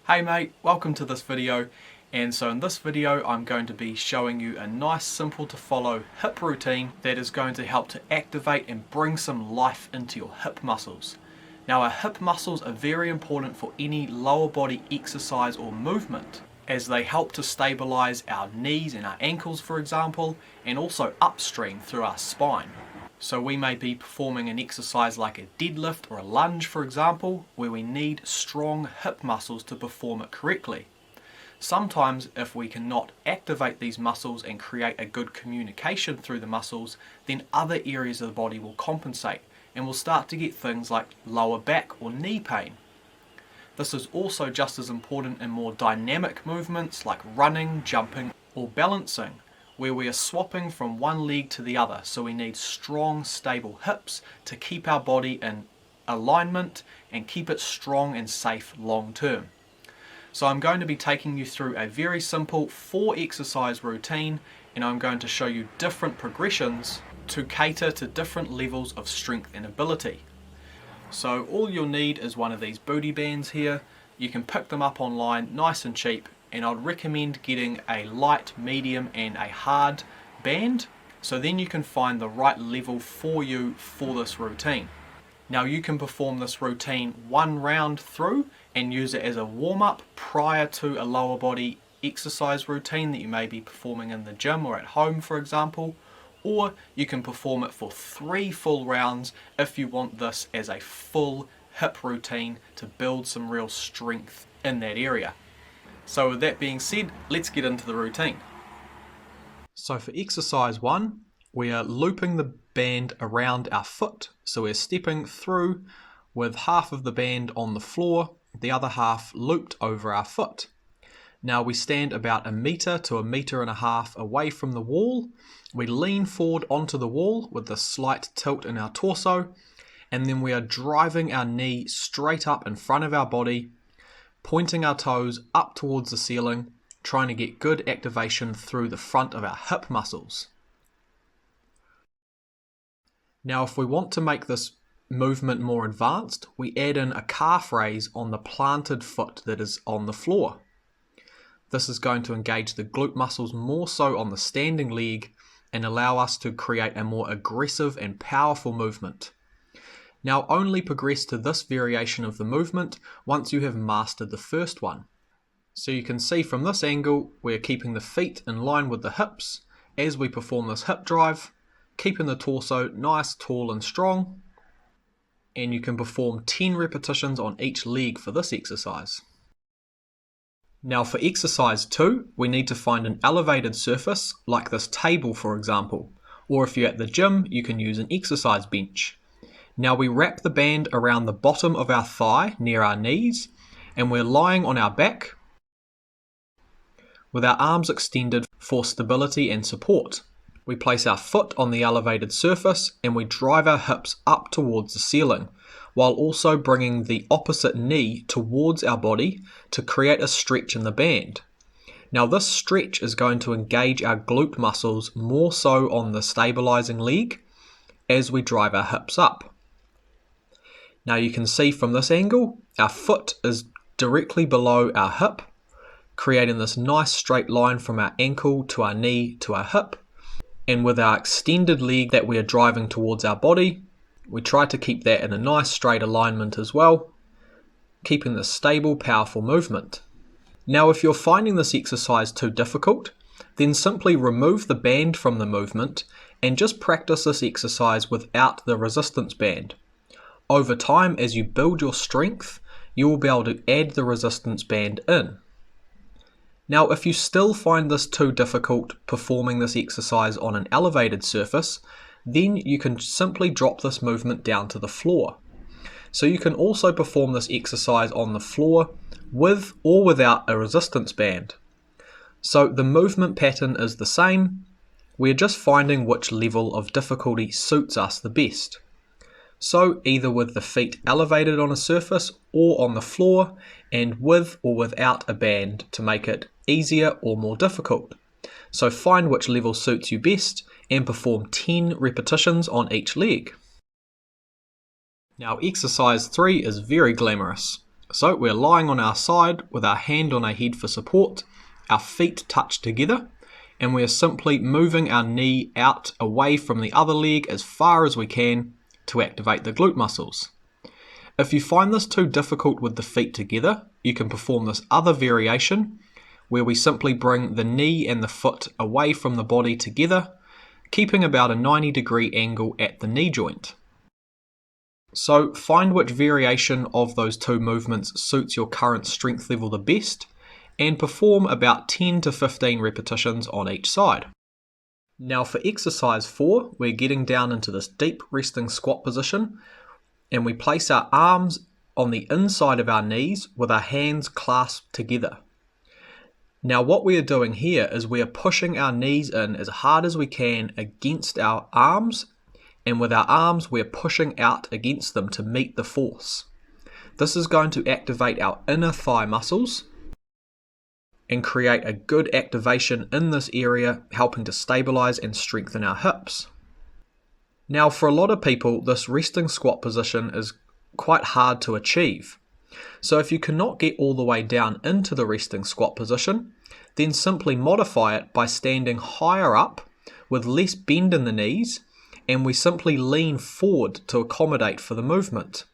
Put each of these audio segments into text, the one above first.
Hey mate, welcome to this video. And so in this video I'm going to be showing you a nice simple to follow hip routine that is going to help to activate and bring some life into your hip muscles. Now our hip muscles are very important for any lower body exercise or movement, as they help to stabilize our knees and our ankles, for example, and also upstream through our spine. So we may be performing an exercise like a deadlift or a lunge, for example, where we need strong hip muscles to perform it correctly. Sometimes if we cannot activate these muscles and create a good communication through the muscles, then other areas of the body will compensate and we'll start to get things like lower back or knee pain. This is also just as important in more dynamic movements like running, jumping or balancing, where we are swapping from one leg to the other, so we need strong, stable hips to keep our body in alignment and keep it strong and safe long term. So I'm going to be taking you through a very simple 4 exercise routine, and I'm going to show you different progressions to cater to different levels of strength and ability. So all you'll need is one of these booty bands here. You can pick them up online nice and cheap, and I'd recommend getting a light, medium and a hard band, so then you can find the right level for you for this routine. Now you can perform this routine one round through and use it as a warm-up prior to a lower body exercise routine that you may be performing in the gym or at home, for example, or you can perform it for 3 full rounds if you want this as a full hip routine to build some real strength in that area. So with that being said, let's get into the routine. So for exercise 1, we are looping the band around our foot. So we're stepping through with half of the band on the floor, the other half looped over our foot. Now we stand about 1 meter to 1.5 meters away from the wall. We lean forward onto the wall with a slight tilt in our torso, and then we are driving our knee straight up in front of our body, pointing our toes up towards the ceiling, trying to get good activation through the front of our hip muscles. Now if we want to make this movement more advanced, we add in a calf raise on the planted foot that is on the floor. This is going to engage the glute muscles more so on the standing leg and allow us to create a more aggressive and powerful movement. Now only progress to this variation of the movement once you have mastered the first one. So you can see from this angle we're keeping the feet in line with the hips as we perform this hip drive, keeping the torso nice, tall and strong, and you can perform 10 repetitions on each leg for this exercise. Now for exercise 2, we need to find an elevated surface like this table, for example, or if you're at the gym you can use an exercise bench. Now we wrap the band around the bottom of our thigh near our knees, and we're lying on our back with our arms extended for stability and support. We place our foot on the elevated surface and we drive our hips up towards the ceiling, while also bringing the opposite knee towards our body to create a stretch in the band. Now this stretch is going to engage our glute muscles more so on the stabilizing leg as we drive our hips up. Now you can see from this angle, our foot is directly below our hip, creating this nice straight line from our ankle to our knee to our hip. And with our extended leg that we are driving towards our body, we try to keep that in a nice straight alignment as well, keeping this stable, powerful movement. Now if you're finding this exercise too difficult, then simply remove the band from the movement and just practice this exercise without the resistance band. Over time, as you build your strength, you will be able to add the resistance band in. Now, if you still find this too difficult performing this exercise on an elevated surface, then you can simply drop this movement down to the floor. So you can also perform this exercise on the floor with or without a resistance band. So the movement pattern is the same, we're just finding which level of difficulty suits us the best. So either with the feet elevated on a surface or on the floor, and with or without a band to make it easier or more difficult. So find which level suits you best and perform 10 repetitions on each leg. Now exercise 3 is very glamorous. So we're lying on our side with our hand on our head for support, our feet touch together, and we're simply moving our knee out away from the other leg as far as we can to activate the glute muscles. If you find this too difficult with the feet together, you can perform this other variation where we simply bring the knee and the foot away from the body together, keeping about a 90-degree angle at the knee joint. So find which variation of those two movements suits your current strength level the best and perform about 10 to 15 repetitions on each side. Now for exercise 4, we're getting down into this deep resting squat position and we place our arms on the inside of our knees with our hands clasped together. Now what we are doing here is we are pushing our knees in as hard as we can against our arms, and with our arms we're pushing out against them to meet the force. This is going to activate our inner thigh muscles and create a good activation in this area, helping to stabilize and strengthen our hips. Now for a lot of people, this resting squat position is quite hard to achieve. So if you cannot get all the way down into the resting squat position, then simply modify it by standing higher up with less bend in the knees, and we simply lean forward to accommodate for the movement.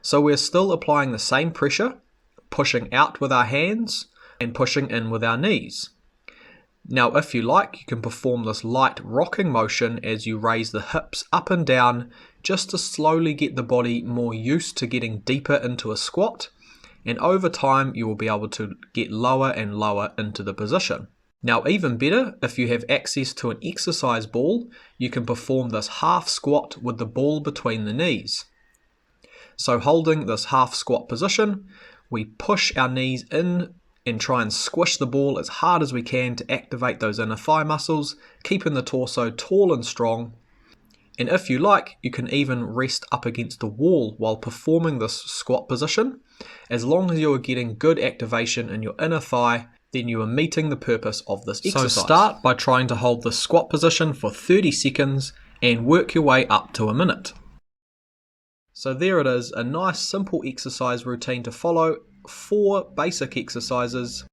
So we're still applying the same pressure, pushing out with our hands and pushing in with our knees. Now if you like, you can perform this light rocking motion as you raise the hips up and down just to slowly get the body more used to getting deeper into a squat, and over time you will be able to get lower and lower into the position. Now even better, if you have access to an exercise ball, you can perform this half squat with the ball between the knees. So holding this half squat position, we push our knees in and try and squish the ball as hard as we can to activate those inner thigh muscles, keeping the torso tall and strong. And if you like, you can even rest up against a wall while performing this squat position. As long as you are getting good activation in your inner thigh, then you are meeting the purpose of this exercise. So start by trying to hold the squat position for 30 seconds and work your way up to a minute. So there it is, a nice simple exercise routine to follow, 4 basic exercises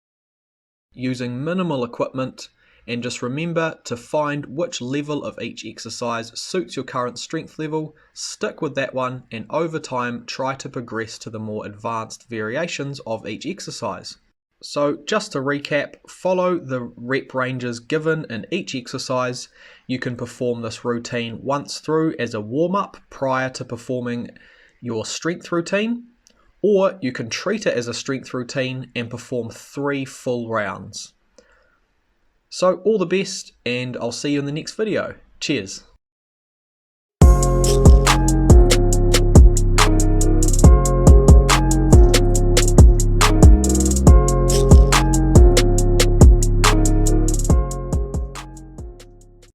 using minimal equipment, and just remember to find which level of each exercise suits your current strength level, stick with that one, and over time try to progress to the more advanced variations of each exercise. So just to recap, follow the rep ranges given in each exercise. You can perform this routine once through as a warm-up prior to performing your strength routine, or you can treat it as a strength routine and perform 3 full rounds. So all the best, and I'll see you in the next video. Cheers.